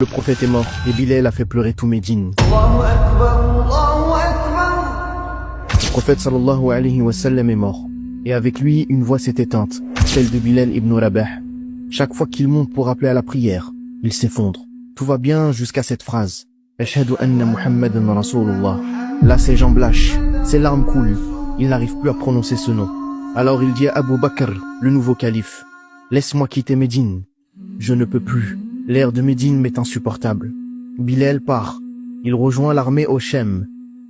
Le prophète est mort et Bilal a fait pleurer tout Médine. Le prophète sallallahu alayhi wa sallam est mort et avec lui une voix s'est éteinte, celle de Bilal ibn Rabah. Chaque fois qu'il monte pour appeler à la prière, il s'effondre. Tout va bien jusqu'à cette phrase. Ashhadu anna Muhammadan Rasulullah. Là ses jambes lâchent, ses larmes coulent. Il n'arrive plus à prononcer ce nom. Alors il dit à Abu Bakr, le nouveau calife, laisse-moi quitter Médine. Je ne peux plus. L'air de Médine m'est insupportable. Bilal part. Il rejoint l'armée au Shem,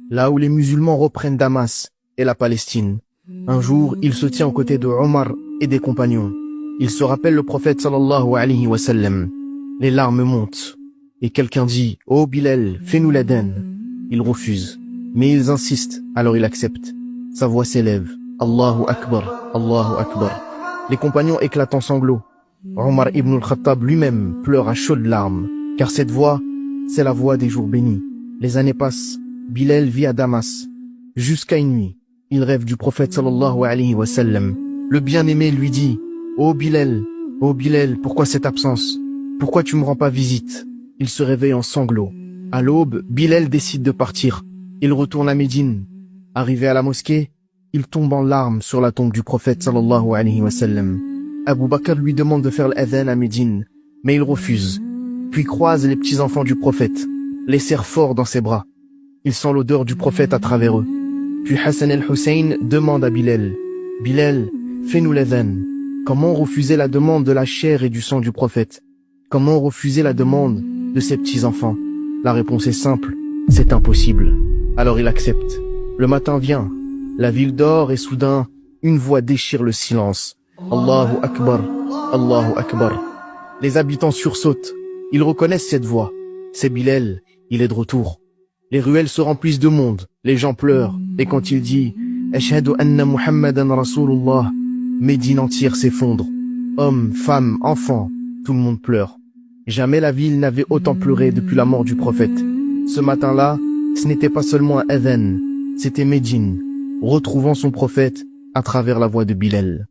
là où les musulmans reprennent Damas et la Palestine. Un jour, il se tient aux côtés de Omar et des compagnons. Il se rappelle le prophète sallallahu alayhi wa sallam. Les larmes montent. Et quelqu'un dit, « Oh Bilal, fais-nous l'Aden ». Il refuse. Mais ils insistent, alors il accepte. Sa voix s'élève. Allahu Akbar, Allahu Akbar. Les compagnons éclatent en sanglots. Omar ibn al-Khattab lui-même pleure à chaudes larmes, car cette voix, c'est la voix des jours bénis. Les années passent. Bilal vit à Damas. Jusqu'à une nuit, il rêve du prophète sallallahu alayhi wa sallam. Le bien-aimé lui dit, « Oh Bilal, pourquoi cette absence? Pourquoi tu me rends pas visite ?» Il se réveille en sanglots. À l'aube, Bilal décide de partir. Il retourne à Médine. Arrivé à la mosquée, il tombe en larmes sur la tombe du prophète sallallahu alayhi wa sallam. Abu Bakr lui demande de faire l'adhan à Médine, mais il refuse. Puis croise les petits-enfants du prophète, les serre fort dans ses bras. Il sent l'odeur du prophète à travers eux. Puis Hassan el-Hussein demande à Bilal, « Bilal, fais-nous l'adhan. » Comment refuser la demande de la chair et du sang du prophète? Comment refuser la demande de ses petits-enfants? La réponse est simple, c'est impossible. Alors il accepte. Le matin vient, la ville dort et soudain, une voix déchire le silence. Allahu Akbar, Allahu Akbar. Les habitants sursautent. Ils reconnaissent cette voix. C'est Bilal, il est de retour. Les ruelles se remplissent de monde, les gens pleurent. Et quand il dit « Ashhadu anna Muhammadan Rasulullah », Médine entière s'effondre. Hommes, femmes, enfants, tout le monde pleure. Jamais la ville n'avait autant pleuré depuis la mort du prophète. Ce matin-là, ce n'était pas seulement un adhan, c'était Médine, retrouvant son prophète à travers la voix de Bilal.